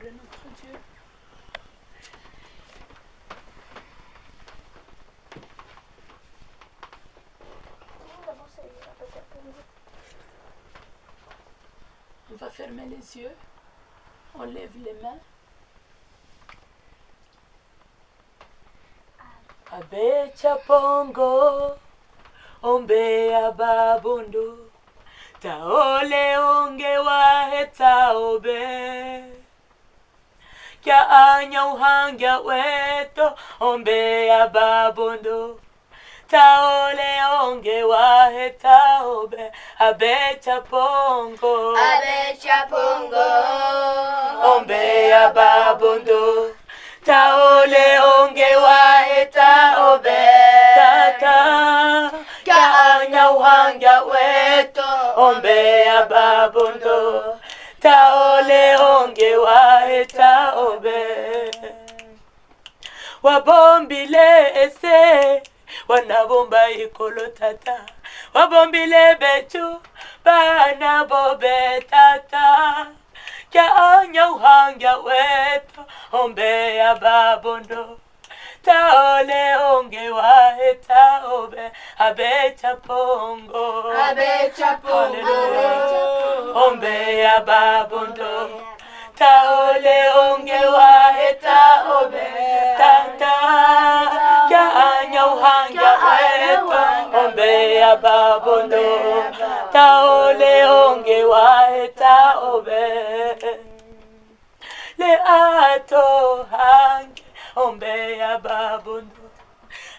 de notre Dieu. On va fermer les yeux. On lève les mains. Abecha pongo, ombe ababondo, taole onge waheta obe. Kya anya uhangya weto, ombe ababondo, taole onge waheta obe. Abecha pongo, ombe ababondo, taole onge waheta obe. Tata kya anya uhangya weto, ombe ababondo, taole onge waheta obe. Wabombile ese wanabomba ikolo tata, wabombile betu bana bobe tata. Kya anya uhangya weto, ombe ababondo, taole onge waheta obe. Abecha pongo, ombe ababondo, taole onge waheta obe. Tata kya anya uhangya weto, ombe ababondo, taole onge waheta obe. Le ato hange ombe ababondo,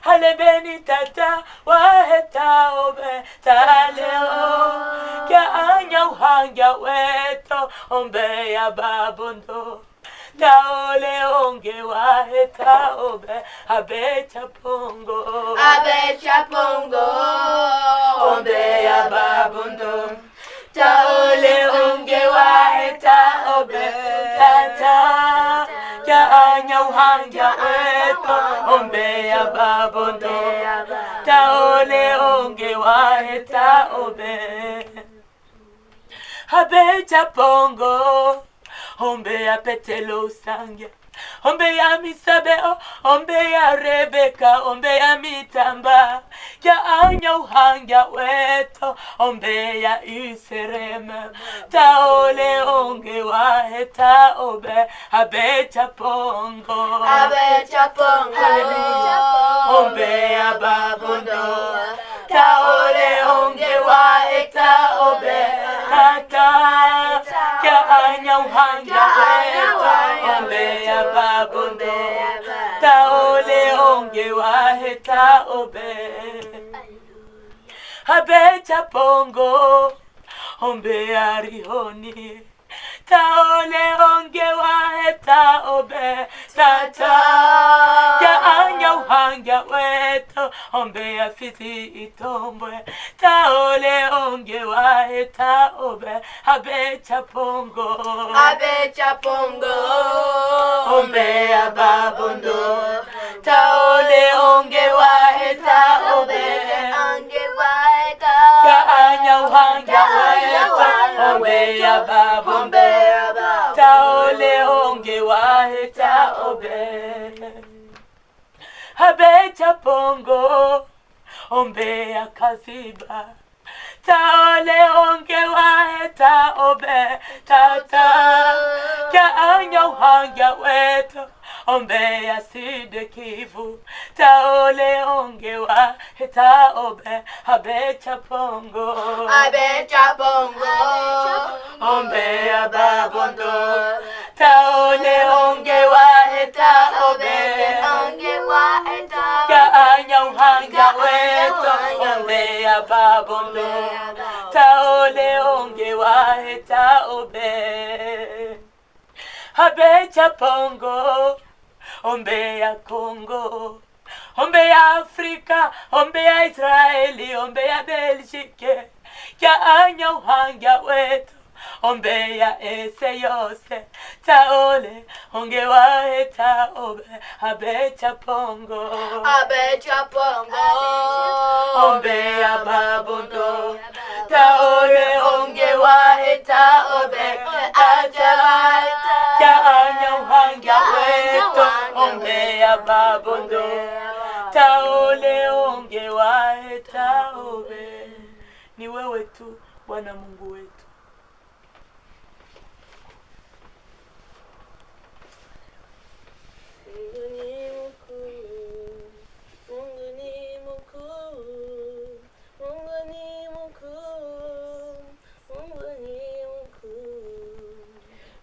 hale beni tata waheta obe. Taleo kya anya uhangya weto, ombe ababondo, taole onge waheta obe. Abecha pongo, ombe ababondo, taole onge waheta obe. Tata kya anya uhangya weto, ombe ababondo, taole onge waheta obe. Abecha pongo, ombe ya petelo usangya, ombe ya misabeo, ombe ya Rebeka, ombe ya mitamba. Kya anya uhangya weto, ombe ya Iserema, taole onge waheta obe. Abecha pongo, ombe ababondo, taole onge waheta obe. Tata kya anya uhangya weto, ombe ababondo, taole onge waheta obe. Abecha pongo, ombe arihoni, taole onge waheta obe. Tata kya anya uhangya weto, ombe ya Fizi itombwe, taole onge waheta obe. Abecha pongo, ombe ababondo, taole onge waheta obe. Kya anya uhangya weto, ombe ababondo, taole onge waheta obe. Abecha pongo, ombe akaziba, taole onge waheta obe. Tata kya anya uhangya weto, ombe ya Side Kivu, taole onge waheta obe. Abecha pongo, ombe ababondo, taole onge waheta obe. Kya anya uhangya weto, ombe ababondo, taole onge waheta obe. Abecha pongo, ombe ya Kongo, ombe ya Afrika, ombe ya Israeli, ombe ya Belgique. Kya anya uhangya weto, ombe ya ese yose, taole onge waheta obe. Abecha pongo, ombe ababondo, taole onge waheta obe. Aja Kaanya uhanga wetu onge ya babondo taole onge wae taobe. Ni wewe tu Bwana Mungu wetu.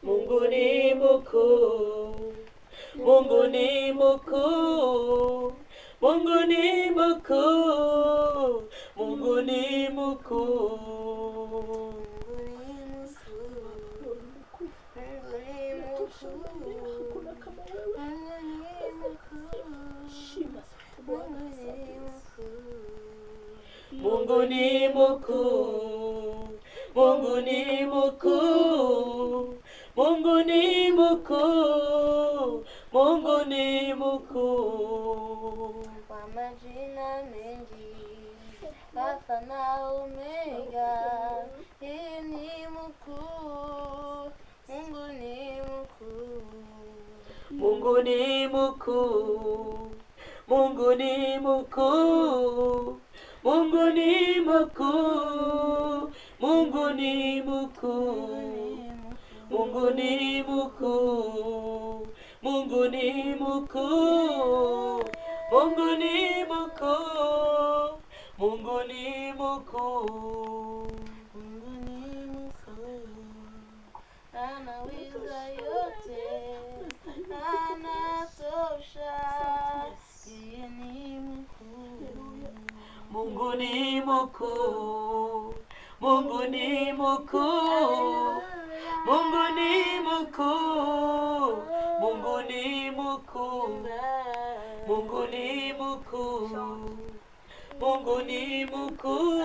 Mungu ni mkuu, Mungu ni mkuu, Mungu ni mkuu, Mungu ni mkuu. Mungu ni mkuu, Mungu ni mkuu, Mungu ni mkuu, Mungu ni mkuu. Kwa majina mengi, Alfa na Omega, yeye ni mkuu, Mungu ni mkuu. Mungu ni mkuu, Mungu ni mkuu, Mungu ni mkuu, Mungu ni mkuu. Mungu ni mkuu, Mungu ni mkuu, Mungu ni mkuu, Mungu ni mkuu. Mungu ni mkuu, anaweza yote, anatosha, yeye ni mkuu. Mungu ni mkuu, Mungu ni mkuu, Mungu ni mkuu, Mungu ni mkuu, Mungu ni mkuu, Mungu ni mkuu,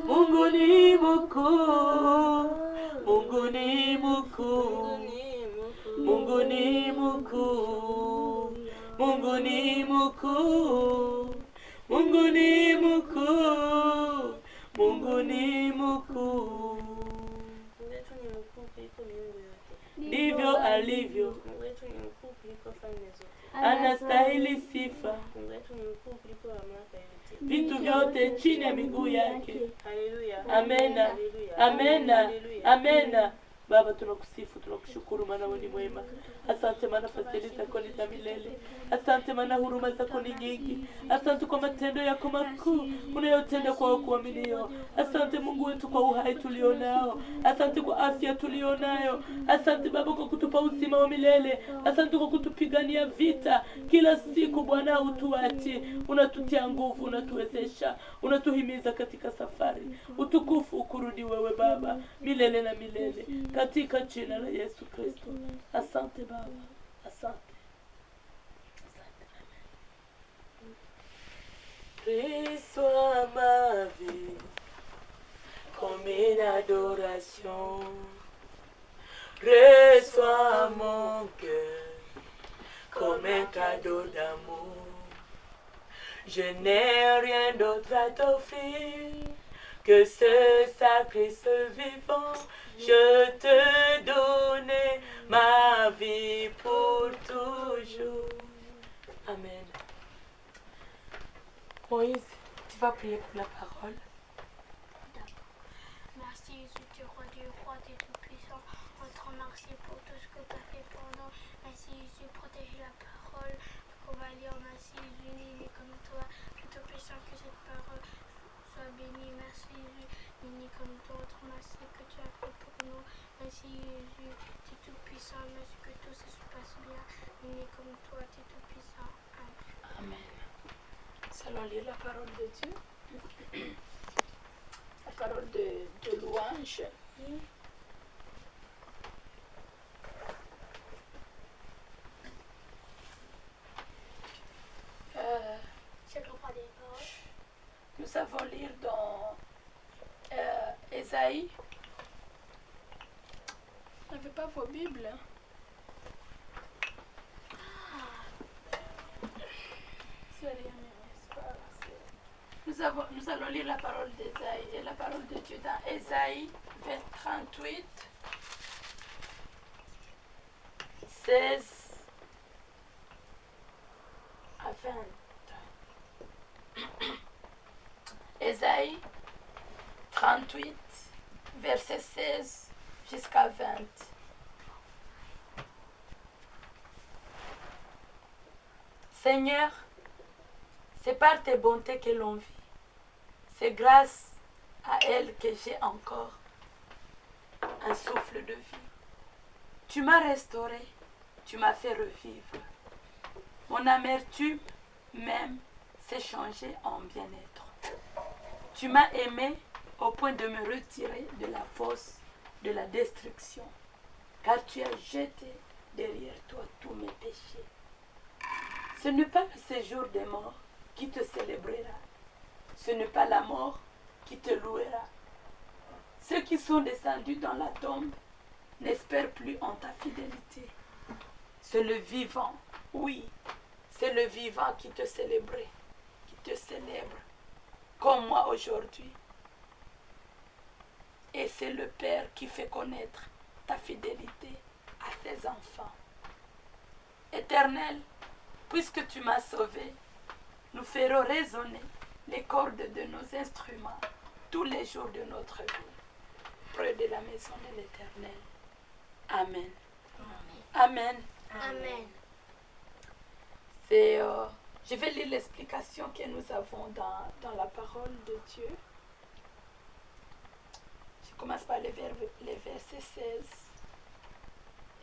Mungu ni mkuu, Mungu ni mkuu, Mungu ni mkuu, Mungu ni mkuu, Mungu ni mkuu, Mungu ni mkuu. Ndivyo alivyo, anastahili sifa. Vitu vyote chini ya miguu yake. Amena, amena, amena. Baba, tunakusifu, tunakushukuru maana wewe ni mwema. Asante maana fadhili zako ni za milele. Asante maana huruma zako ni nyingi. Asante kwa matendo yako makuu unayotenda kwa kuaminio. Asante Mungu wetu kwa uhai tulionao. Asante kwa afya tulionayo. Asante Baba kwa kutupa uzima wa milele. Asante kwa kutupigania vita kila siku. Bwana, utuachi, unatutia nguvu, unatuwezesha, unatuhimiza katika safari. Utukufu ukurudi wewe Baba milele na milele, katika jina la Yesu Kristo. Asante Baba, asante. Reçois ma vie comme une adoration. Reçois mon cœur comme un cadeau d'amour. Je n'ai rien d'autre à t'offrir que ce sacrifice vivant. Je te donne ma vie pour toujours. Amen. Moïse, tu vas prier pour la parole. Merci Jésus, tu es roi du roi, tu es tout puissant. On te remercie pour tout ce que tu as fait pour nous. Merci Jésus, protège la parole qu'on va lire. Merci Jésus, il est comme toi, tout puissant, que cette parole soit bénie. Merci Jésus, il est comme toi. On te remercie que tu as fait pour nous. Merci Jésus, tu es tout puissant. Merci que tout ça se passe bien. Il est comme toi, tu es tout puissant. Amen. Allons lire la parole de Dieu. La parole de louange. Nous allons lire dans Ésaïe. Vous n'avez pas vos Bibles? Nous allons lire la parole d'Ésaïe et la parole de Dieu dans Ésaïe 38. 16 à 20. Ésaïe 38, verset 16 jusqu'à 20. Seigneur, c'est par tes bontés que l'on vit. C'est grâce à elle que j'ai encore un souffle de vie. Tu m'as restauré, tu m'as fait revivre. Mon amertume même s'est changée en bien-être. Tu m'as aimé au point de me retirer de la fosse de la destruction, car tu as jeté derrière toi tous mes péchés. Ce n'est pas le séjour des morts qui te célébrera. Ce n'est pas la mort qui te louera. Ceux qui sont descendus dans la tombe n'espèrent plus en ta fidélité. C'est le vivant, oui, c'est le vivant qui te célèbre, comme moi aujourd'hui. Et c'est le Père qui fait connaître ta fidélité à tes enfants. Éternel, puisque tu m'as sauvé, nous ferons résonner les cordes de nos instruments tous les jours de notre vie, près de la maison de l'Éternel. Amen. Amen. Amen. Je vais lire l'explication que nous avons dans la parole de Dieu. Je commence par les versets 16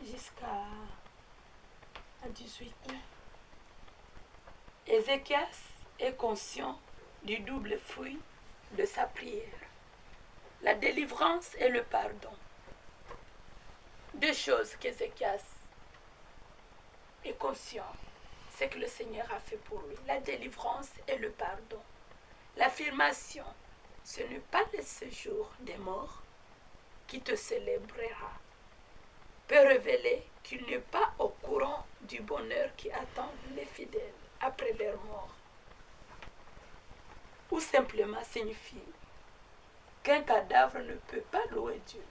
jusqu'à 18. Ézéchias est conscient du double fruit de sa prière, la délivrance et le pardon. Deux choses qu'Ézéchias est conscient, c'est que le Seigneur a fait pour lui, la délivrance et le pardon. L'affirmation, ce n'est pas le séjour des morts qui te célébrera, peut révéler qu'il n'est pas au courant du bonheur qui attend les fidèles après leur mort. Ou simplement signifie qu'un cadavre ne peut pas louer Dieu.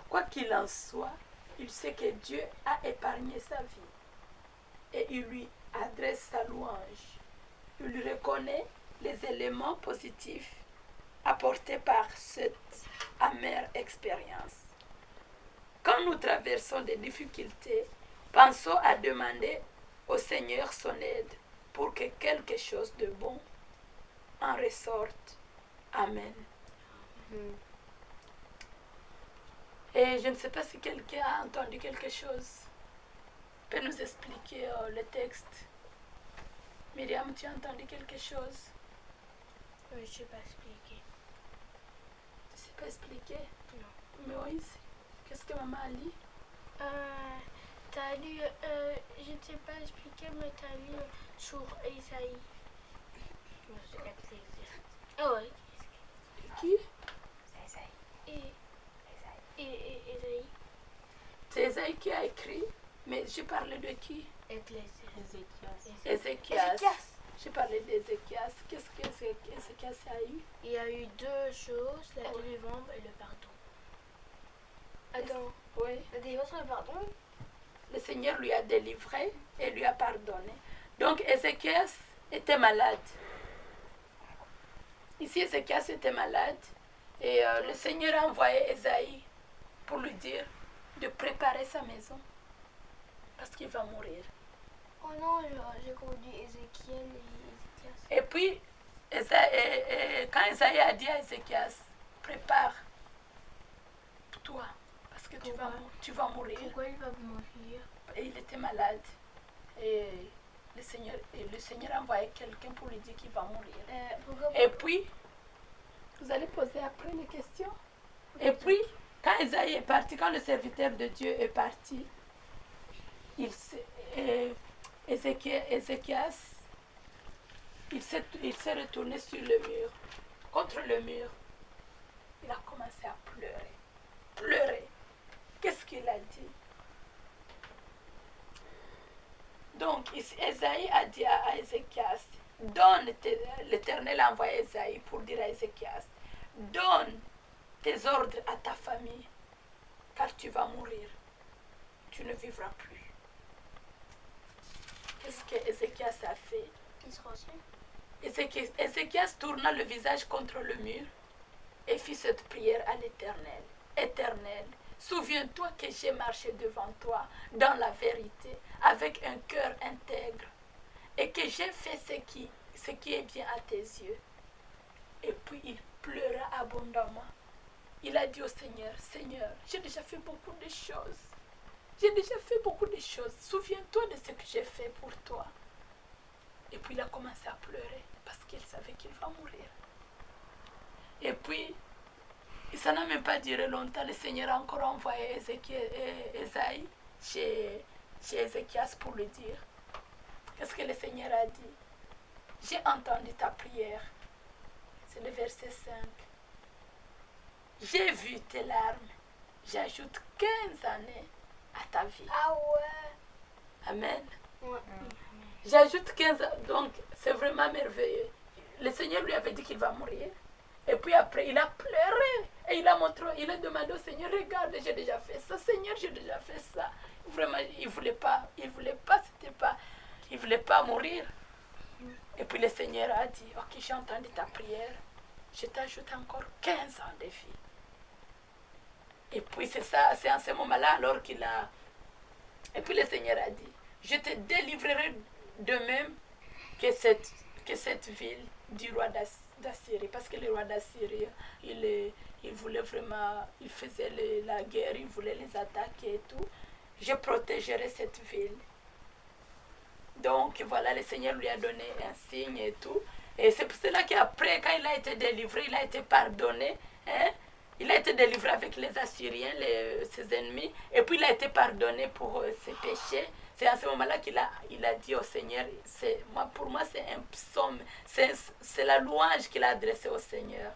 Quoi qu'il en soit, il sait que Dieu a épargné sa vie et il lui adresse sa louange. Il lui reconnaît les éléments positifs apportés par cette amère expérience. Quand nous traversons des difficultés, pensons à demander au Seigneur son aide pour que quelque chose de bon en ressorte. Amen. Et je ne sais pas si quelqu'un a entendu quelque chose. Peut nous expliquer le texte. Myriam, tu as entendu quelque chose? Oui, je ne sais pas expliquer. Tu ne sais pas expliquer? Non. Moïse, qu'est-ce que maman a lu? T'as lu, je ne sais pas expliquer, mais t'as lu sur Esaïe. Ah ouais. Qui? Esaïe. C'est Esaïe qui a écrit, mais je parlais de qui? Ézéchias. Je parlais d'Ézéchias. Qu'est-ce que Ézéchias a eu? Il y a eu deux choses, la délivrance et le pardon. Attends, Oui. la délivrance et le pardon? Le Seigneur lui a délivré et lui a pardonné. Donc Ézéchias était malade. Ici, Ézéchias était malade et le Seigneur a envoyé Ésaïe pour lui dire de préparer sa maison parce qu'il va mourir. Oh non, j'ai confondu Ézéchiel et Ézéchias. Et puis, quand Ésaïe a dit à Ézéchias, prépare toi parce que tu vas mourir. Pourquoi il va mourir? Et il était malade. Et le Seigneur a envoyé quelqu'un pour lui dire qu'il va mourir. Et puis, vous allez poser après les questions. Et puis, quand Ésaïe est parti, quand le serviteur de Dieu est parti, Ézéchias, il s'est retourné sur le mur, contre le mur. Il a commencé à pleurer. Pleurer. Qu'est-ce qu'il a dit? Donc, Ésaïe a dit à Ézéchias, l'Éternel a envoyé Ésaïe pour dire à Ézéchias, donne tes ordres à ta famille, car tu vas mourir. Tu ne vivras plus. Qu'est-ce que Ézéchias a fait? Il sera aussi. Ézéchias tourna le visage contre le mur et fit cette prière à l'Éternel. Éternel, souviens-toi que j'ai marché devant toi dans la vérité, avec un cœur intègre, et que j'ai fait ce qui est bien à tes yeux. Et puis il pleura abondamment. Il a dit au Seigneur, Seigneur, j'ai déjà fait beaucoup de choses. J'ai déjà fait beaucoup de choses. Souviens-toi de ce que j'ai fait pour toi. Et puis il a commencé à pleurer parce qu'il savait qu'il va mourir. Et puis, ça n'a même pas duré longtemps. Le Seigneur a encore envoyé Esaïe chez Ézéchias pour lui dire. Qu'est-ce que le Seigneur a dit? J'ai entendu ta prière. C'est le verset 5. J'ai vu tes larmes. J'ajoute 15 années à ta vie. Ah ouais. Amen. Ouais. J'ajoute 15 ans. Donc, c'est vraiment merveilleux. Le Seigneur lui avait dit qu'il va mourir. Et puis après, il a pleuré. Et il a demandé au Seigneur, regarde, j'ai déjà fait ça. Seigneur, j'ai déjà fait ça. Vraiment, il voulait pas, il voulait pas mourir. Et puis le Seigneur a dit, ok, j'ai entendu ta prière. Je t'ajoute encore 15 ans de vie. Et puis c'est ça, c'est en ce moment-là alors qu'il a... Et puis le Seigneur a dit, je te délivrerai de même que cette ville du roi d'Assyrie. Parce que le roi d'Assyrie, il voulait vraiment, il faisait la guerre, il voulait les attaquer et tout. Je protégerai cette ville. Donc voilà, le Seigneur lui a donné un signe et tout. Et c'est pour cela qu'après, quand il a été délivré, il a été pardonné. Hein? Il a été délivré avec les Assyriens, ses ennemis. Et puis il a été pardonné pour ses péchés. C'est à ce moment-là qu'il a dit au Seigneur, pour moi c'est un psaume, c'est la louange qu'il a adressée au Seigneur.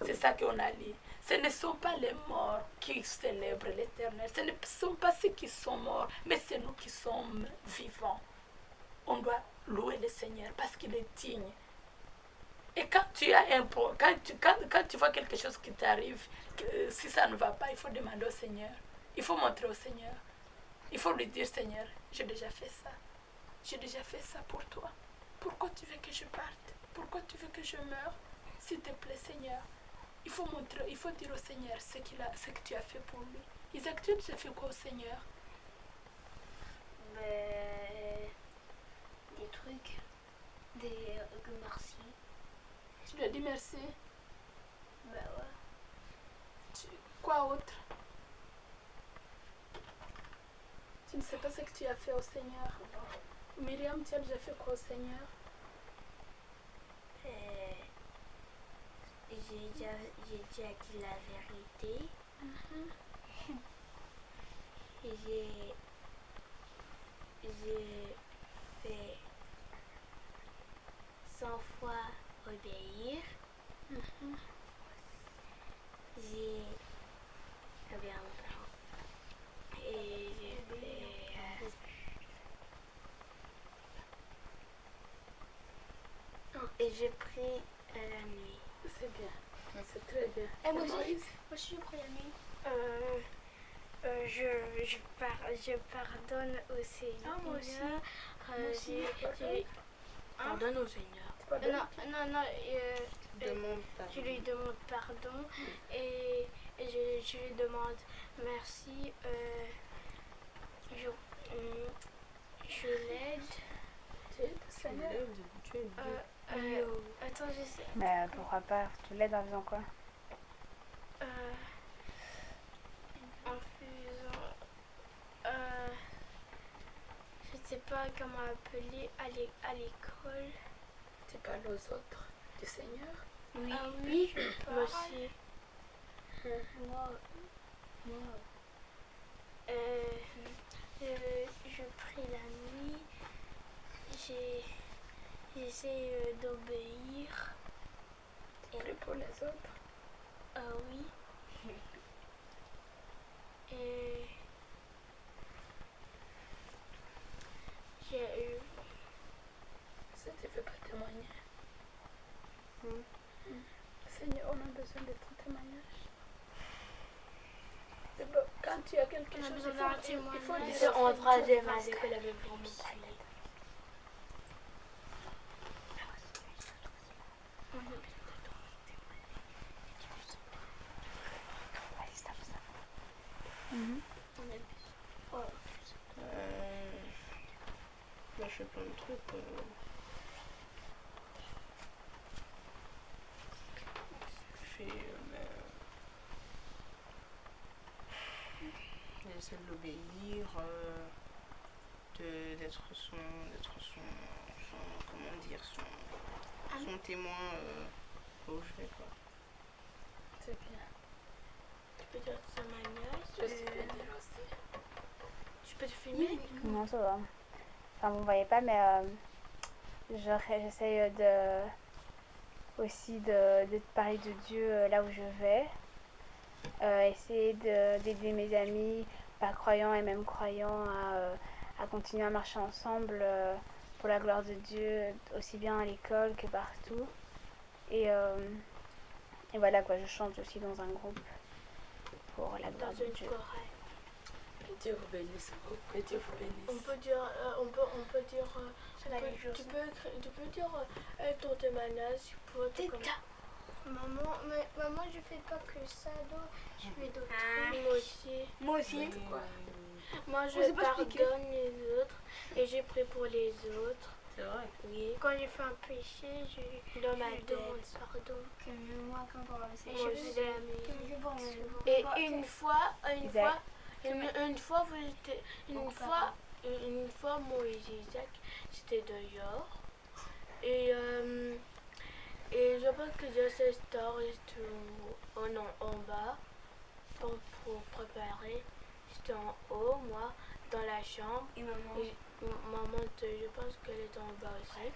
C'est ça qu'on a lu. Ce ne sont pas les morts qui célèbrent l'Éternel. Ce ne sont pas ceux qui sont morts, mais c'est nous qui sommes vivants. On doit louer le Seigneur parce qu'il est digne. Et quand tu as quand tu vois quelque chose qui t'arrive, si ça ne va pas, il faut demander au Seigneur. Il faut montrer au Seigneur. Il faut lui dire, Seigneur, j'ai déjà fait ça. J'ai déjà fait ça pour toi. Pourquoi tu veux que je parte? Pourquoi tu veux que je meure? S'il te plaît, Seigneur. Il faut dire au Seigneur ce que tu as fait pour lui. Isaac, tu as fait quoi au Seigneur? Des trucs. Merci. Tu lui as dit merci? Bah ouais. Quoi autre? Tu ne sais pas ce que tu as fait au Seigneur. Myriam, tu as déjà fait quoi au Seigneur? J'ai déjà dit la vérité. J'ai fait 100 fois obéir. J'ai et j'ai pris la nuit. C'est bien, c'est très bien. Et moi aussi, j'ai pris la nuit. Je pardonne au Seigneur. Ah, moi aussi. Moi aussi. Pardonne au Seigneur. Non. Demande Je lui demande pardon et je lui demande merci. Je l'aide. Attends, je sais. Mais pourquoi pas? Tu l'aides en faisant quoi? En faisant. Je ne sais pas comment appeler à l'école. Tu parles aux autres du Seigneur? Oui. Ah oui, moi aussi. Moi. Je prie la nuit. J'essaie d'obéir. Tu pries pour les autres? Ah oui. Et Ça ne fait pas témoigner. Seigneur, on a besoin de ton témoignage. Quand tu as quelque chose, il faut dire. en troisième à l'école avec vraiment fais plein de trucs. Je fais, j'essaie de l'obéir, d'être son, comment dire, son témoin où je vais, quoi. C'est bien. Tu peux dire ça manière. Je sais bien dire aussi. Je peux te filmer. Non, ça va. Enfin, vous ne voyez pas, mais j'essaie aussi de parler de Dieu là où je vais. Essayer d'aider mes amis, pas croyants et même croyants, à continuer à marcher ensemble pour la gloire de Dieu, aussi bien à l'école que partout. Et voilà quoi, je chante aussi dans un groupe pour la gloire Dans de une Dieu. chorale. Que Dieu vous bénisse beaucoup. Que Dieu vous bénisse. On peut dire, tu peux dire ton témoignage pour te Maman, je fais pas que ça, donc je fais d'autres trucs. Moi aussi. Moi aussi. Quoi? Moi, je pardonne les autres et je prie pour les autres. C'est vrai. Oui. Quand j'ai fait un péché, je demande pardon. Moi, quand on va essayer, Moi je aussi. vais Et une fois, moi et Isaac, c'était dehors. Et je pense que j'ai cette story en bas pour préparer. J'étais en haut, moi, dans la chambre. Et maman. Et maman, je pense qu'elle est en bas aussi.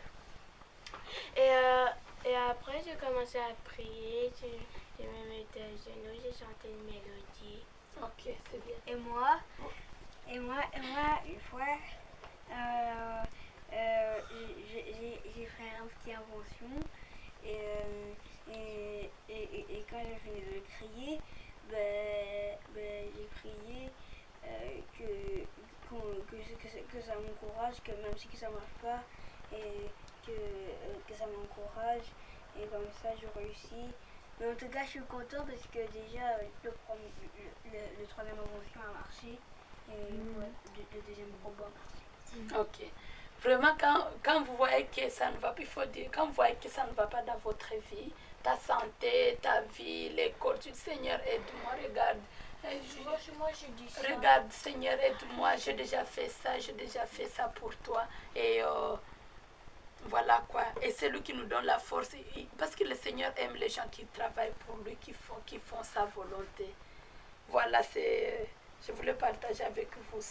Et après, j'ai commencé à prier. Je me mettais à genoux, j'ai chanté une mélodie. Ok, c'est bien. Et moi, une fois, j'ai fait un petit invention et quand j'ai fini de crier, j'ai prié que ça m'encourage, que même si ça marche pas, et que ça m'encourage, et comme ça je réussis. Mais en tout cas, je suis contente parce que déjà le troisième invention a marché et le deuxième robot a marché. Ok. Vraiment, quand vous voyez que ça ne va pas, il faut dire, quand vous voyez que ça ne va pas dans votre vie, ta santé, ta vie, l'école du Seigneur, aide-moi, regarde. Moi, je dis ça. Regarde, Seigneur, aide-moi, j'ai déjà fait ça pour toi. Et voilà quoi. Et c'est lui qui nous donne la force. Parce que le Seigneur aime les gens qui travaillent pour lui, qui font sa volonté. Voilà, je voulais partager avec vous.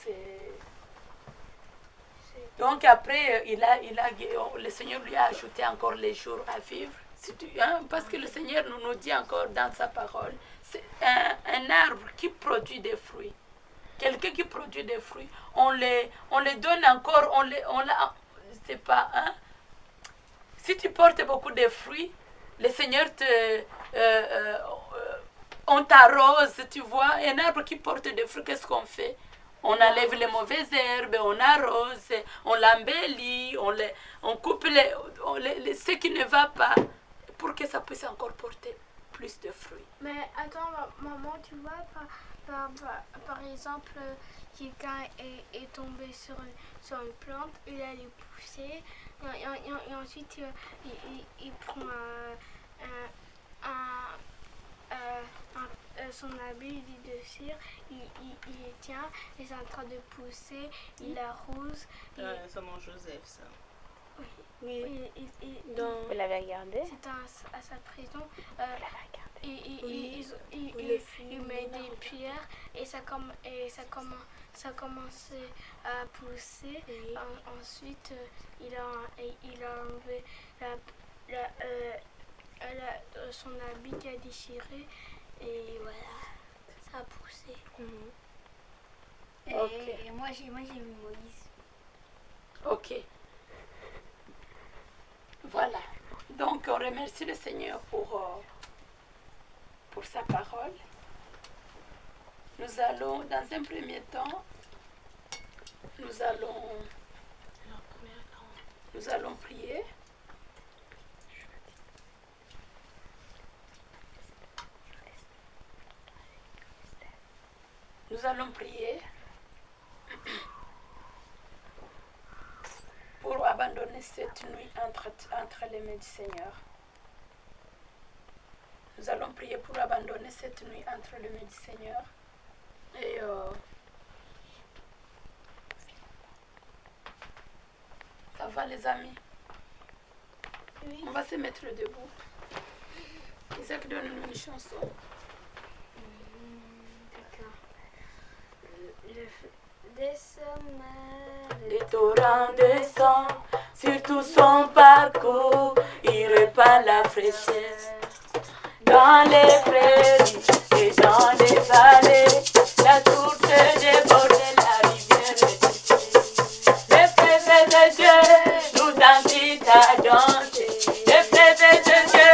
Donc après, le Seigneur lui a ajouté encore les jours à vivre. Parce que le Seigneur nous dit encore dans sa parole, c'est un arbre qui produit des fruits. Quelqu'un qui produit des fruits, on les donne encore, c'est pas, hein? Si tu portes beaucoup de fruits, le Seigneur on t'arrose, tu vois. Un arbre qui porte des fruits, qu'est-ce qu'on fait? On enlève les mauvaises herbes, on arrose, on l'embellit, on coupe ce qui ne va pas pour que ça puisse encore porter plus de fruits. Mais attends, maman, tu vois, par exemple, quelqu'un est tombé sur une plante, il allait pousser, et ensuite il prend son habit de cire, il les tient, et c'est en train de pousser, il l'arrose. Ça mange Joseph, ça. Oui. Vous l'avez regardé? C'est à sa prison. Vous l'avez regardé? Il met des pierres et ça commençait à pousser. Oui. Ensuite, il a enlevé son habit qui a déchiré et voilà, ça a poussé. Ok. Et moi j'ai vu Moïse. Ok. Voilà. Donc, on remercie le Seigneur pour sa parole. Nous allons, dans un premier temps, nous allons prier. Nous allons prier pour abandonner cette nuit entre les mains du Seigneur. Nous allons prier pour abandonner cette nuit entre les mains du Seigneur. Et ça va les amis? Oui. On va se mettre debout. Isaac, donne-nous une chanson. D'accord. Des torrents descendent sur tout son parcours, il répand la fraîcheur. Dans les prairies et dans les vallées, la source déborde, la rivière est les fèves de Dieu nous invitent à danser. Les fèves de Dieu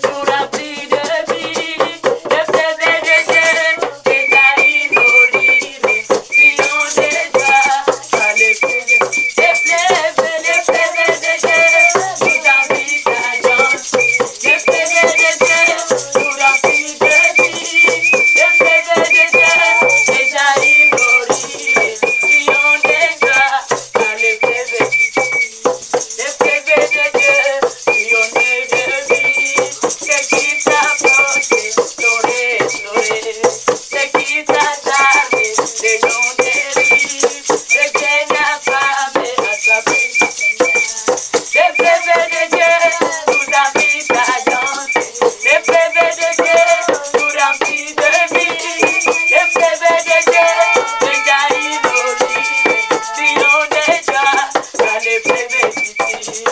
nous remplissent de vie. Les fèves de Dieu c'est à ignorer. Prions déjà par les fèves. Les fèves de Dieu nous invitent à danser. Les fèves de Dieu nous remplissent de vie. Les fèves de Dieu c'est à ignorer. Prions déjà par les fèves. Les fèves de Dieu, rayonnez de vie. C'est qui s'approche, fleurer, fleurer. C'est qui s'attarde, le long des rives. Le Dieu n'a pas attrapé du Seigneur. Les fèves de Dieu nous invitent à danser. Les fèves de Dieu nous remplissent de vie. Les fèves de Dieu, les aïeux d'olive. Prions déjà dans les fèves d'ici.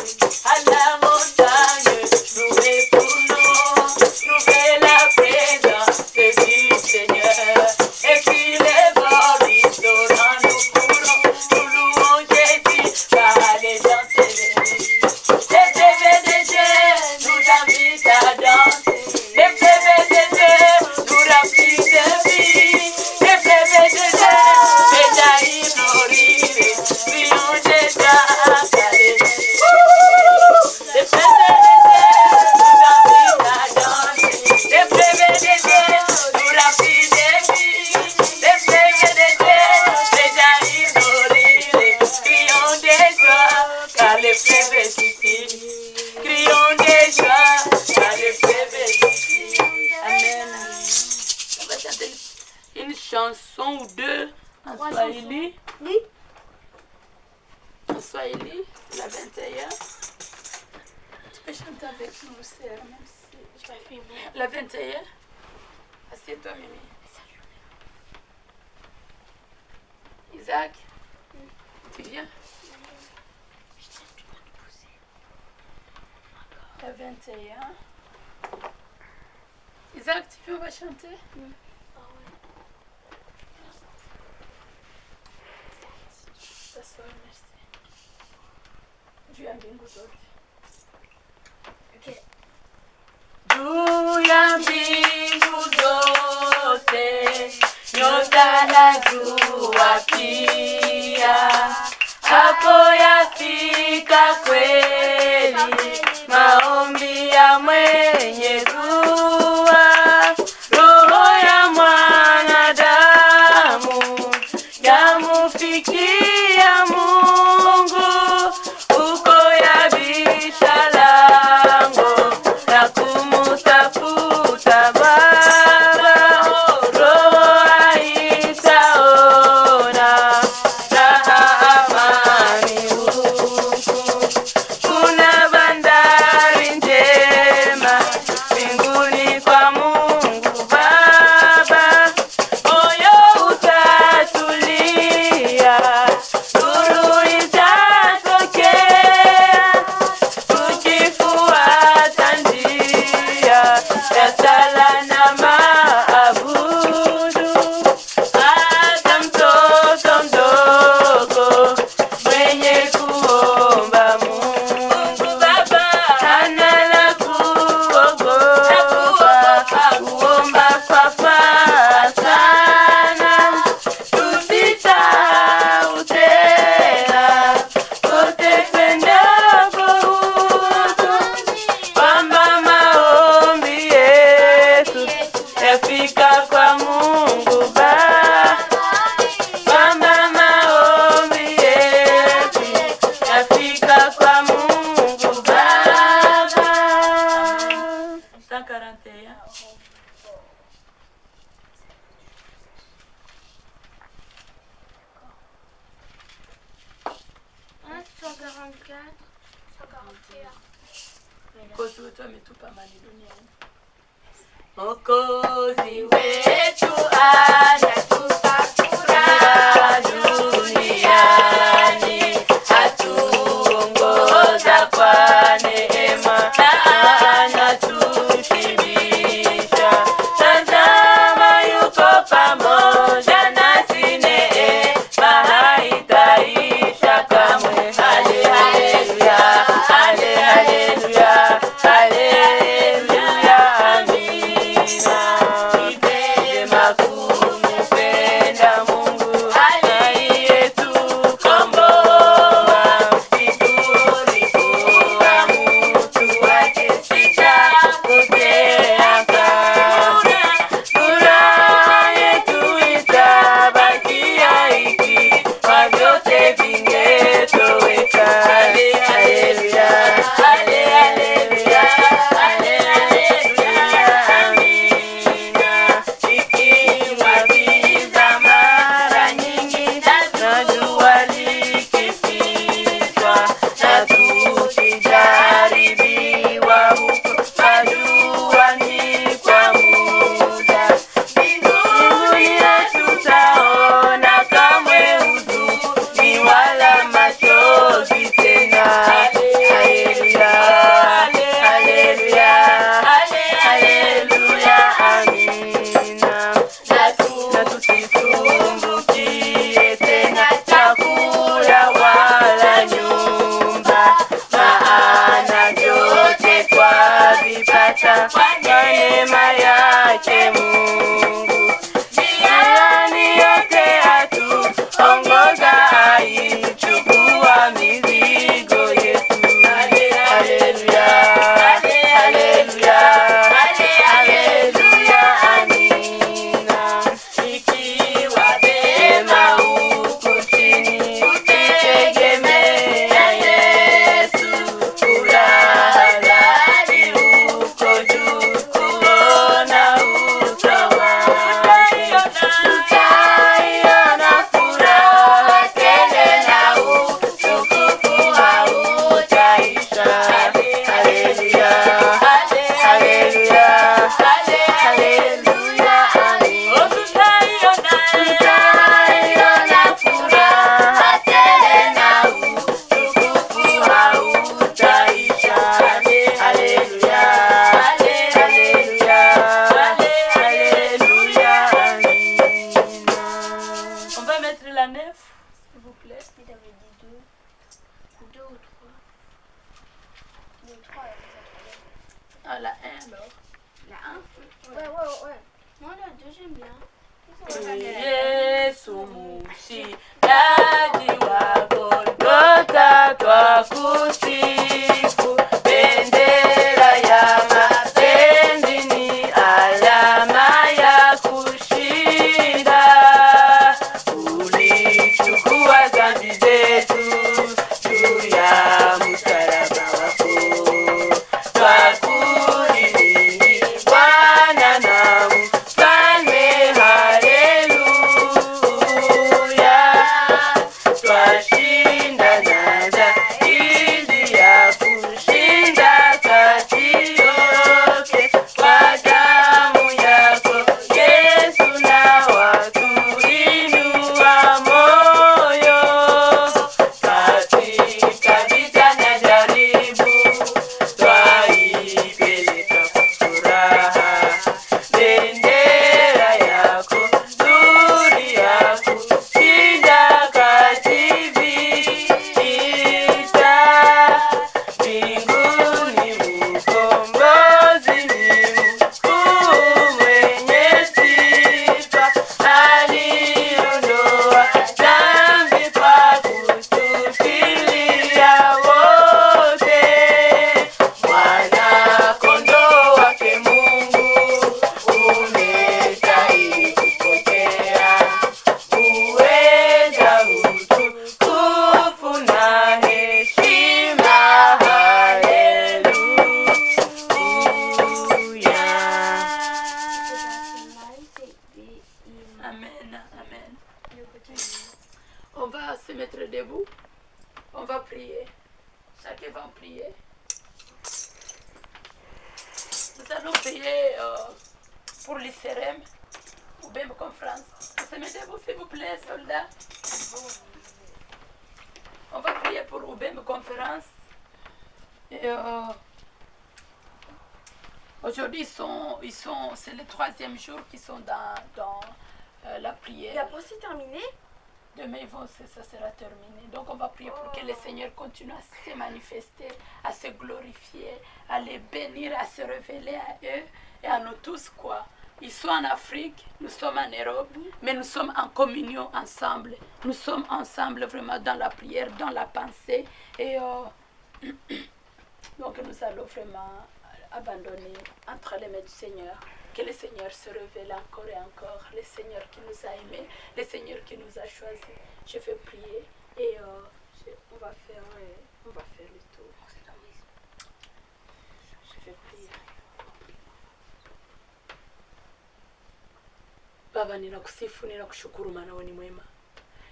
À la montagne, trouvez pour nous, trouvez la présence du Seigneur. Et puis les bords torrents nous courons, nous louons Jésus par les gens célèbres. Les fèves de Dieu nous invitent à danser. Les fèves de Dieu nous remplissent de vie. Les fèves de Dieu, c'est à ignorer. Prions déjà par les les fèves de Dieu nous invitent à danser. Les fèves de Dieu nous remplissent de vie. Les fèves de Dieu, c'est à ignorer. Crions des joies, car les fèves d'ici. Crions des joies, car les fèves d'ici. Amen. On va chanter une chanson ou deux en Swahili. Oui. En Swahili, la 21. Tu peux chanter avec nous, sœur, même si je vais filmer. La 21. Assieds-toi, Mimi. Isaac, tu viens? La 21. Isaac, tu veux, on va chanter? S'asseoir, merci. Dieu a bien aujourd'hui. Ok. Juu ya mbingu zote, nyota na jua pia, hapo yafika kweli maombi ya mwenye dua. Roho ya mwanadamu yamufikia Mungu, uko yabisha lango na kumutafuta Baba. Roho haitaona raha, amani huku. Kuna bandari njema mbinguni 41. Mwokozi wetu ametupa amani duniani. Mwokozi wetu anatupa furaha duniani, atuongoza kwa neema na anatushibisha. Tazama yuko pamoja nasi, neema haitaisha kamwe. Haleluya, haleluya, haleluya, amina. Ni vema kumpenda Mungu aliyetukomboa. Vizuri kuwa mtu wake, sitapotea kamwe. Furaha yetu itabakia ikiwa vyote vingetoweka. Haleluya, haleluya, haleluya, amina. Ikiwa giza mara nyingi na jua likifishwa, na tukijaribiwa huko, twajua ni kwa muda. Mbinguni hatutaona kamwe huzuni wala machozi tena. Haleluya, haleluya, haleluya, amina. Na tusisumbukie tena chakula wala nyumba, maana vyote twavipata kwa neema yake Mungu. Njiani yote atuongoza, aichukua mizigo yetu. Haleluya, haleluya, haleluya, amina. Ikiwa vema huku chini, tukitegemea Yesu, furaha zaidi huko juu, kuona uso wake. Tutaiona furaha tele na utukufu hautaisha. Haleluya, haleluya, haleluya, amina. Tutaiona furaha tele na utukufu hautaisha. Haleluya, haleluya, haleluya, amina. On va mettre la 9, s'il vous plaît. Il avait dit 2. 2 ou 3. 2 ou 3, Ah, la 1 alors. La 1. Ouais. Moi, la 2, j'aime bien. Yesu mshindaji wa Golgotha, twakusifu. Bendera ya mapenzi ni alama ya kushinda. Ulichukua dhambi zetu juu ya msalaba wako. Twakuhimidi Bwana na Mfalme, haleluya. Twashinda na zaidi ya kushinda kati yote, kwa damu yako Yesu, na watuinua moyo. Katika vita na jaribu, twaipeleka kwa furaha bendera yako nzuri ya kushinda kati vita. Mbinguni mkombozi ni mkuu mwenye sifa, aliondoa dhambi kwa kutufilia wote. Mwana kondoo wake Mungu, umestahili kupokea uweza, utukufu na heshima. Haleluya. Amen, amen. On va se mettre debout. On va prier. Chacun va en prier. Nous allons prier pour l'ICRM ou même conférence. Vous mettez-vous s'il vous plaît, soldats. On va prier pour UBM conférence. Et aujourd'hui, c'est le 3e jour qu'ils sont dans la prière. La pause est terminée? Demain, ça sera terminé. Donc, on va prier pour que le Seigneur continue à se manifester, à se glorifier, à les bénir, à se révéler à eux et à nous tous, quoi. Ils sont en Afrique, nous sommes en Europe, mais nous sommes en communion ensemble. Nous sommes ensemble vraiment dans la prière, dans la pensée. Et donc, nous allons vraiment abandonner entre les mains du Seigneur. Que le Seigneur se révèle encore et encore. Le Seigneur qui nous a aimés, le Seigneur qui nous a choisis. Je vais prier et on va faire le tour. Je vais prier. Baba, ninakusifu, ninakushukuru maana wewe ni mwema.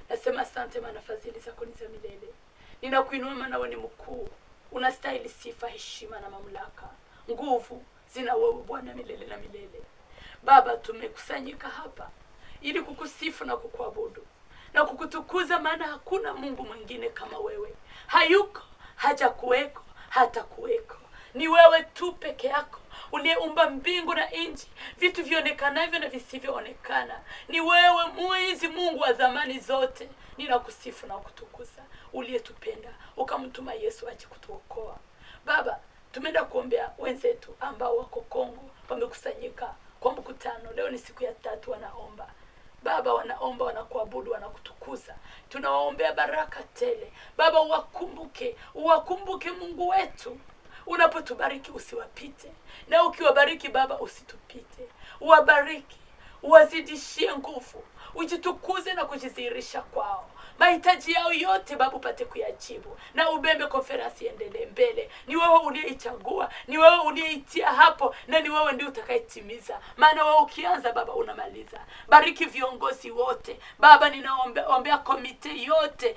Nasema asante maana fadhili zako ni za milele. Ninakuinua maana wewe ni mkuu. Unastahili sifa, heshima na mamlaka. Nguvu zina wewe Bwana milele na milele. Baba, tumekusanyika hapa ili kukusifu na kukuabudu na kukutukuza, maana hakuna Mungu mwingine kama wewe. Hayuko, hajakuweko, hata kuweko. Ni wewe tu peke yako uliyeumba mbingu na nchi, vitu vionekanavyo na visivyoonekana. Ni wewe Mwenyezi Mungu wa zamani zote. Ninakusifu na kukutukuza, uliyetupenda ukamtuma Yesu aje kutuokoa. Baba, tumeenda kuombea wenzetu ambao wako Kongo, wamekusanyika kwa mkutano. Leo ni siku ya 3 wanaomba. Baba, wanaomba, wanakuabudu, wanakutukuza. Tunawaombea baraka tele. Baba, uwakumbuke Mungu wetu. Unapotubariki usiwapite, na ukiwabariki Baba usitupite. Uwabariki, uwazidishie nguvu, ujitukuze na kujidhihirisha kwao. Mahitaji yao yote Baba upate kuyajibu, na UBM conference iendelee mbele. Ni wewe uliyeichagua, ni wewe uliyeitia hapo, na ni wewe ndiye utakayetimiza. Maana wewe ukianza Baba unamaliza. Bariki viongozi wote Baba, ninaombea komite yote,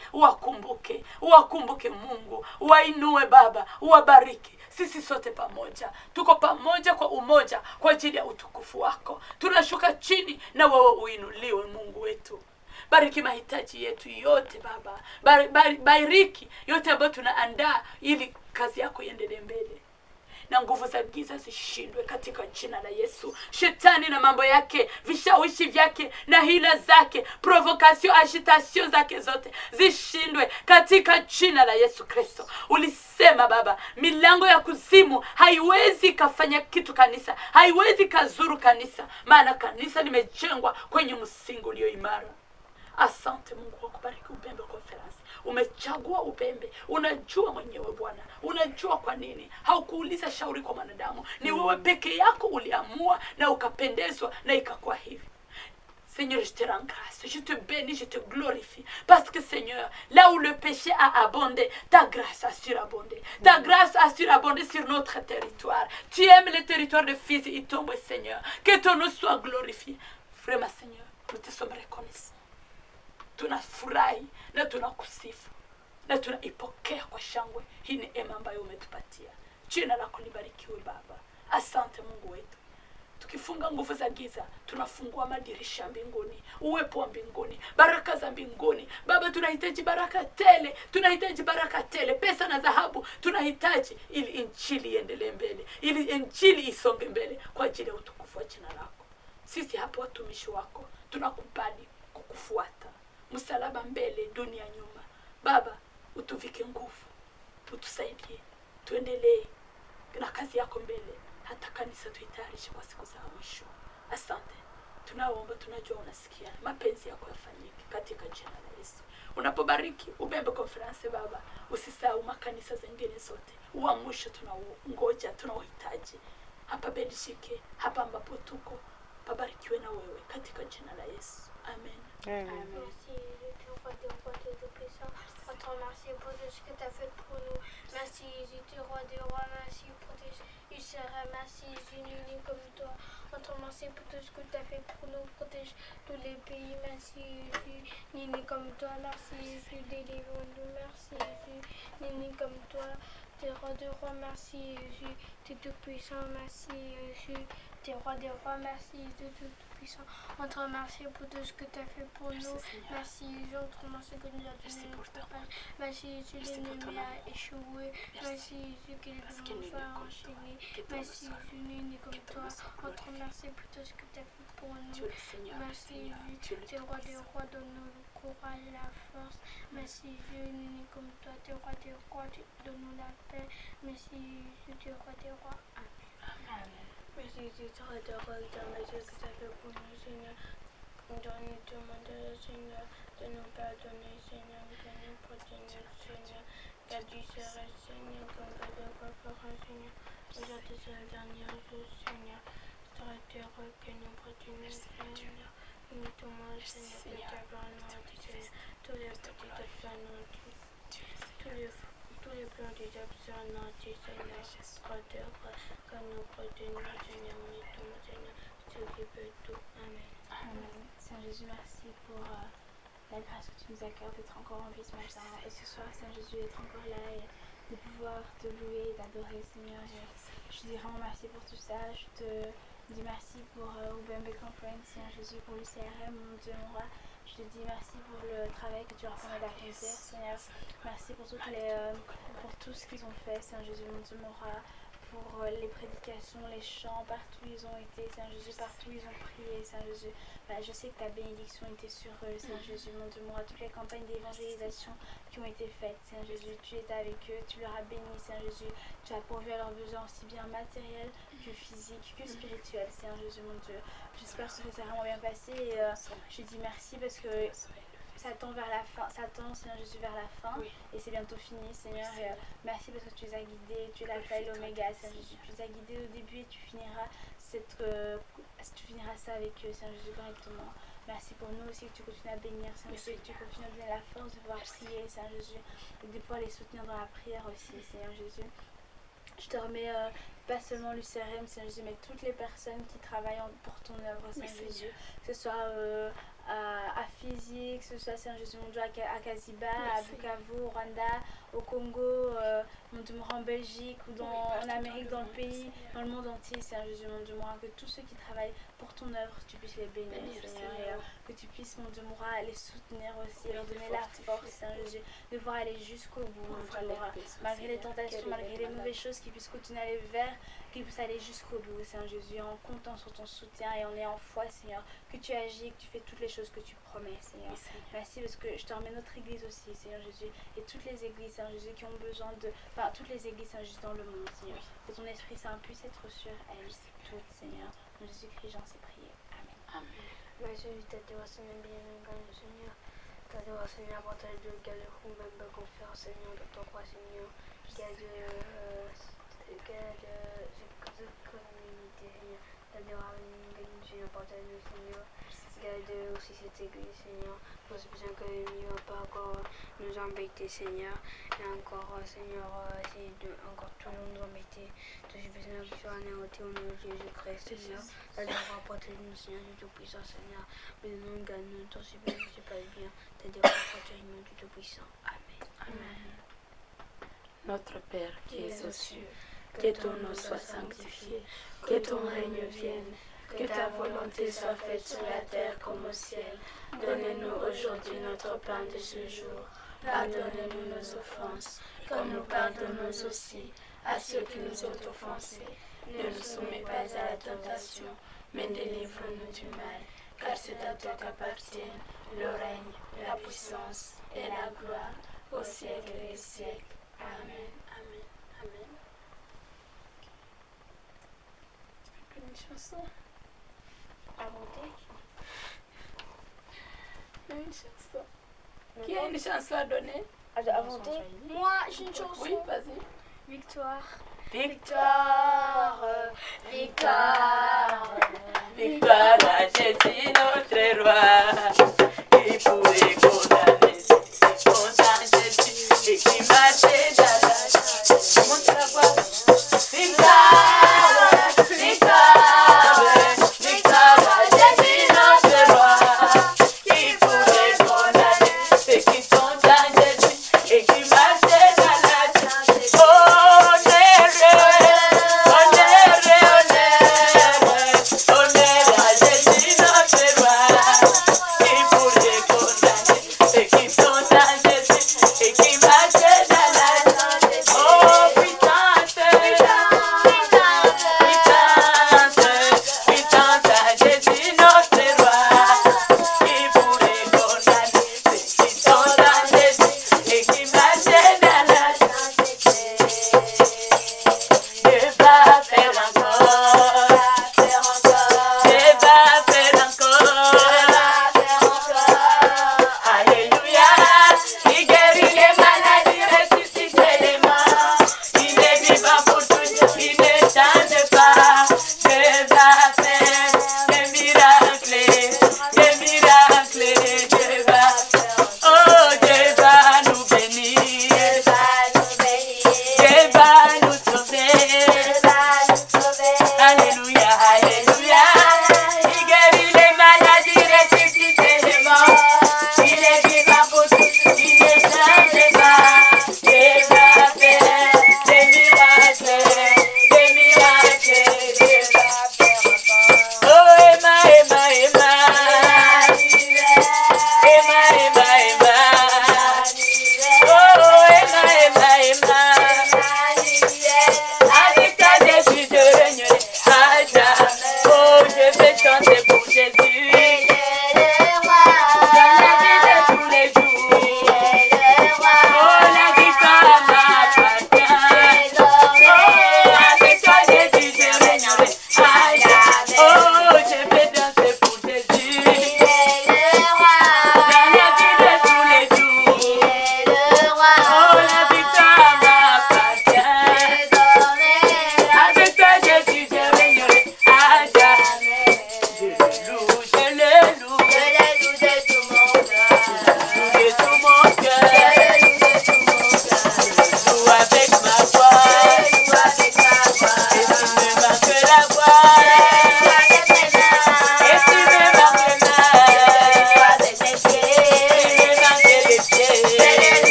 uwakumbuke Mungu, uwainue Baba, uwabariki. Sisi sote pamoja, tuko pamoja kwa umoja kwa ajili ya utukufu wako. Tunashuka chini na wewe uinuliwe Mungu wetu. Bariki mahitaji yetu yote Baba. Bariki yote ambayo tunaandaa ili kazi yako iendelee mbele. Na nguvu za giza zishindwe katika jina la Yesu. Shetani na mambo yake, vishawishi vyake na hila zake, provocation, agitation zake zote zishindwe katika jina la Yesu Kristo. Ulisema Baba, milango ya kuzimu haiwezi kafanya kitu kanisa, haiwezi kazuru kanisa, maana kanisa limejengwa kwenye msingi ulio imara. Asante Mungu kwa kubariki UBM conference. Umechagua UBM, unajua mwenyewe Bwana, unajua kwa nini. Haukuuliza shauri kwa wanadamu, ni wewe peke yako uliamua na ukapendezwa na ikakuwa hivi. Seigneur, je te rends grâce, je te bénis, je te glorifie. Parce que Seigneur, là où le péché a abondé, ta grâce a surabondé. Ta grâce a surabondé sur notre territoire. Tu aimes le territoire de fils et tombe, Seigneur. Que ton nom soit glorifié. Vraiment Seigneur, nous te sommes reconnaissants. Tunafurahi na tunakusifu na tunaipokea kwa shangwe hii neema ambayo umetupatia. Jina lako libarikiwe Baba. Asante Mungu wetu. Tukifunga nguvu za giza, tunafungua madirisha mbinguni, uwepo wa mbinguni, baraka za mbinguni. Baba, tunahitaji baraka tele, tunahitaji baraka tele, pesa na dhahabu tunahitaji, ili injili iendelee mbele, ili injili isonge mbele kwa ajili ya utukufu wa jina lako. Sisi hapo watumishi wako tunakubali kukufuata. Msalaba mbele, dunia nyuma. Baba, utuvike nguvu, utusaidie, tuendelee na kazi yako mbele, hata kanisa tuitayarishe kwa siku za mwisho. Asante. Tunaomba, tunajua unasikia. Mapenzi yako yafanyike katika jina la Yesu. Unapobariki UBM conference Baba, usisahau makanisa zingine zote. Uamsho tunaongoja, tunaohitaji. Hapa Belgique, hapa ambapo tuko, pabarikiwe na wewe katika jina la Yesu. Amen. Merci, Jésus, roi des rois, Dieu tout-puissant. On te remercie pour tout ce que tu as fait pour nous. Merci, Jésus, roi des rois, merci pour tes UCRM, merci, Jésus, unis comme toi. On te remercie pour tout ce que tu as fait pour nous. Protège tous les pays. Merci, Jésus, unis comme toi. Merci, Jésus, délivre-nous. Merci, Jésus. ni comme toi. T'es roi de rois, merci Jésus. T'es tout puissant, merci Jésus. T'es roi des rois, merci Jésus, tout puissant. On te remercie pour tout ce que tu as fait pour nous. Merci Jésus, on te remercie que nous as donné le courage. Merci Jésus, l'ennemi a échoué. Merci Jésus, que les démons soient enchaînés. Merci Jésus, ni comme toi. On te remercie pour tout ce que tu as fait pour nous. Merci Jésus, t'es roi des rois, donne-nous le courage et la force. Merci Jésus, ni comme toi. T'es roi des rois, donne-nous la paix. Merci Jésus, t'es roi des rois. Amen. Merci Jésus, t'es roi des rois, donne-nous ce que tu as fait pour nous, Seigneur. Donne-nous tout le monde, Seigneur, de nous pardonner, Seigneur, de nous protéger, Seigneur. Garde du Seigneur, comme pas de quoi faire, Seigneur. Aujourd'hui, c'est le dernier jour, Seigneur. Serait heureux que nous protéger, Seigneur. Nous tout le monde, Seigneur, que ta gloire nous Seigneur. Tous les petits absents nous tous les plans des absents nous Seigneur. Serait heureux que nous protéger, Seigneur. Nous tout le monde, Seigneur. Ce qui peut tout. Amen. Amen. Saint Jésus, merci pour la grâce que tu nous accordes d'être encore en vie ce matin. Et ce soir, Saint Jésus, d'être encore là et de pouvoir te louer et t'adorer, Seigneur. Je te dis vraiment merci pour tout ça. Je te dis merci pour Ubembe Conference, Seigneur Jésus, pour le CRM, mon Dieu, mon roi. Je te dis merci pour le travail que tu as fait d'accomplir, Seigneur. Merci pour pour tout ce qu'ils ont fait, Seigneur Jésus, mon Dieu, mon roi. Pour les prédications, les chants, partout ils ont été, Seigneur Jésus, partout ils ont prié, Seigneur Jésus. Je sais que ta bénédiction était sur eux, Seigneur Jésus, mon Dieu, moi, toutes les campagnes d'évangélisation qui ont été faites, Seigneur Jésus, tu étais avec eux, tu leur as béni, Seigneur Jésus, tu as pourvu à leurs besoins aussi bien matériels que physiques, que spirituels, Seigneur Jésus, mon Dieu. J'espère que ça s'est vraiment bien passé et je dis merci parce que ça tend vers la fin, ça tend, Seigneur Jésus, vers la fin, et c'est bientôt fini, Seigneur. Et, merci parce que tu les as guidés, tu es l'alpha et l'oméga, Seigneur Jésus. Tu les as guidés au début et tu finiras ça avec eux, Seigneur Jésus, correctement. Merci pour nous aussi que tu continues à bénir, Seigneur Jésus, que tu continues à donner la force de pouvoir prier, Seigneur Jésus, et de pouvoir les soutenir dans la prière aussi, Seigneur Jésus. Je te remets pas seulement l'UCRM, Seigneur Jésus, mais toutes les personnes qui travaillent pour ton œuvre, Seigneur Jésus, que ce soit à Fizi, que ce soit Seigneur Jésus, mon Dieu, à Kaziba, à Bukavu, au Rwanda, au Congo, mon Dieu, en Belgique ou en Amérique, dans le pays, dans le monde entier, Seigneur Jésus, mon Dieu, mon roi, que tous ceux qui travaillent pour ton œuvre, tu puisses les bénir, Seigneur, et que tu puisses, mon Dieu, mon roi, les soutenir aussi, leur donner la force, Seigneur Jésus, de pouvoir aller jusqu'au bout, mon Dieu, mon roi, malgré les tentations, malgré les mauvaises choses, qu'ils puissent continuer à aller vers, qu'ils puissent aller jusqu'au bout, Seigneur Jésus, en comptant sur ton soutien et en ayant foi, Seigneur, que tu agis, que tu fais toutes les choses que tu promets, Seigneur. Merci parce que je te remets notre église aussi, Seigneur Jésus, et toutes les églises, Seigneur Jésus, qui ont besoin de... Enfin, toutes les églises, Seigneur Jésus, dans le monde, Seigneur. Que ton Esprit Saint puisse être sur elles, toutes, Seigneur. En Jésus-Christ, j'en sais prier. Amen. Amen. Merci, t'adore, Seigneur, bien, Seigneur. T'adore, Seigneur, pour ta de Galérou, même conférence, Seigneur, de ton roi, Seigneur. Garde cette communauté, Seigneur. T'adore, Seigneur, pour ta de Seigneur. Garde aussi cette église, Seigneur, pour ce besoin que nous ne pas encore nous embêter, Seigneur. Et encore, Seigneur, essayer de encore toujours nous embêter. Tout ce besoin qui soit anéanti au nom de Jésus-Christ, Seigneur. T'adore, apporter-nous, Seigneur, du Tout-Puissant, Seigneur. Mais nous gagnons, tout ce bien, ce pas bien. T'adore, apporter-nous du Tout-Puissant. Amen. Amen. Notre Père qui es aux cieux, que ton nom soit sanctifié, que ton règne vienne. Que ta volonté soit faite sur la terre comme au ciel. Donne-nous aujourd'hui notre pain de ce jour. Pardonne-nous nos offenses, comme nous pardonnons aussi à ceux qui nous ont offensés. Ne nous soumets pas à la tentation, mais délivre-nous du mal. Car c'est à toi qu'appartiennent le règne, la puissance et la gloire au siècle des siècles. Amen. Amen. Amen. Tu veux une chanson? Une chanson. Qui a une chanson à donner? Inventer? Moi, j'ai une chanson. Oui, vas-y. Victoire. Victoire, victoire, victoire à Jésus notre roi, qui pouvait condamner, qui condamne Jésus et qui marchait dans la joie. Montre la voix. Victoire, victoire, victoire à Jésus notre roi, qui pouvait condamner et qui condamne Jésus et qui marchait dans la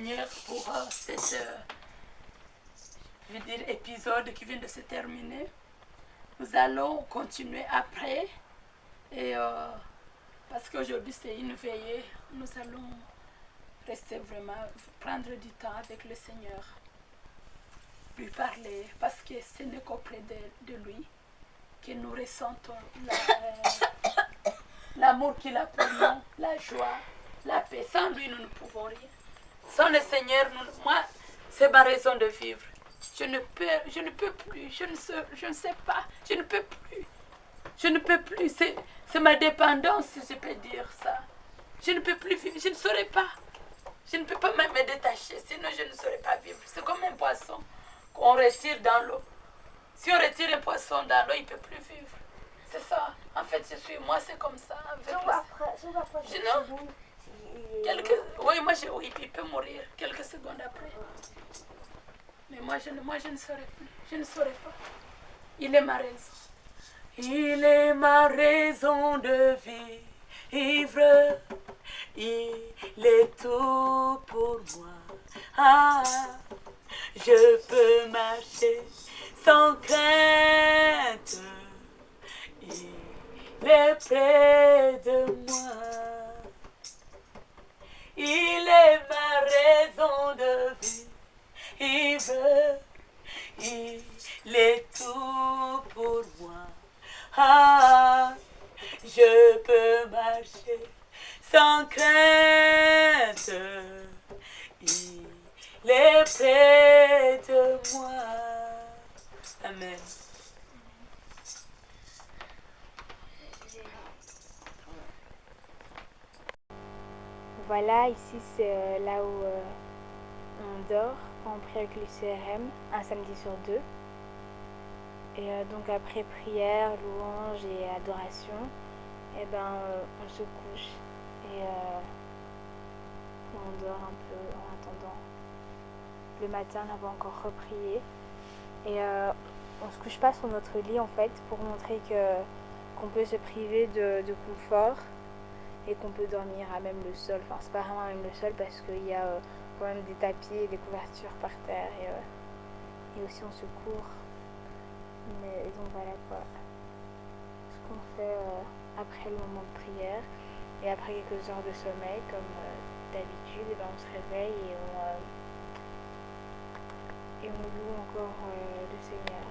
Seigneur pour cet épisode qui vient de se terminer. Nous allons continuer après. Et parce qu'aujourd'hui c'est une veillée, nous allons rester vraiment, prendre du temps avec le Seigneur, lui parler, parce que ce n'est qu'auprès de lui que nous ressentons l'amour qu'il a pour nous, la joie, la paix. Sans lui, nous ne pouvons rien. Sans le Seigneur, moi, c'est ma raison de vivre. Je ne peux plus, je ne sais pas, je ne peux plus. Je ne peux plus, c'est ma dépendance, si je peux dire ça. Je ne peux plus vivre, je ne saurais pas. Je ne peux pas même me détacher, sinon je ne saurais pas vivre. C'est comme un poisson qu'on retire dans l'eau. Si on retire un poisson dans l'eau, il ne peut plus vivre. C'est ça. En fait, moi, c'est comme ça. Oui, il peut mourir quelques secondes après. Mais moi, je ne saurais plus. Je ne saurais pas. Il est ma raison. Il est ma raison de vivre. Il est tout pour moi. Ah, je peux marcher sans crainte. Il est près de moi. Il est ma raison de vivre. Il est tout pour moi. Ah, je peux marcher sans crainte. Il est près de moi. Amen. Voilà, ici c'est là où on dort quand on prie avec le CRM, un samedi sur deux. Et donc après prière, louange et adoration, on se couche et on dort un peu en attendant le matin d'avoir encore reprié. Et on se couche pas sur notre lit en fait pour montrer qu'on peut se priver de confort et qu'on peut dormir à même le sol. Enfin, c'est pas vraiment à même le sol parce qu'il y a quand même des tapis et des couvertures par terre et aussi on se court. Mais donc voilà quoi. Ce qu'on fait après le moment de prière et après quelques heures de sommeil comme d'habitude, on se réveille et on loue encore le Seigneur.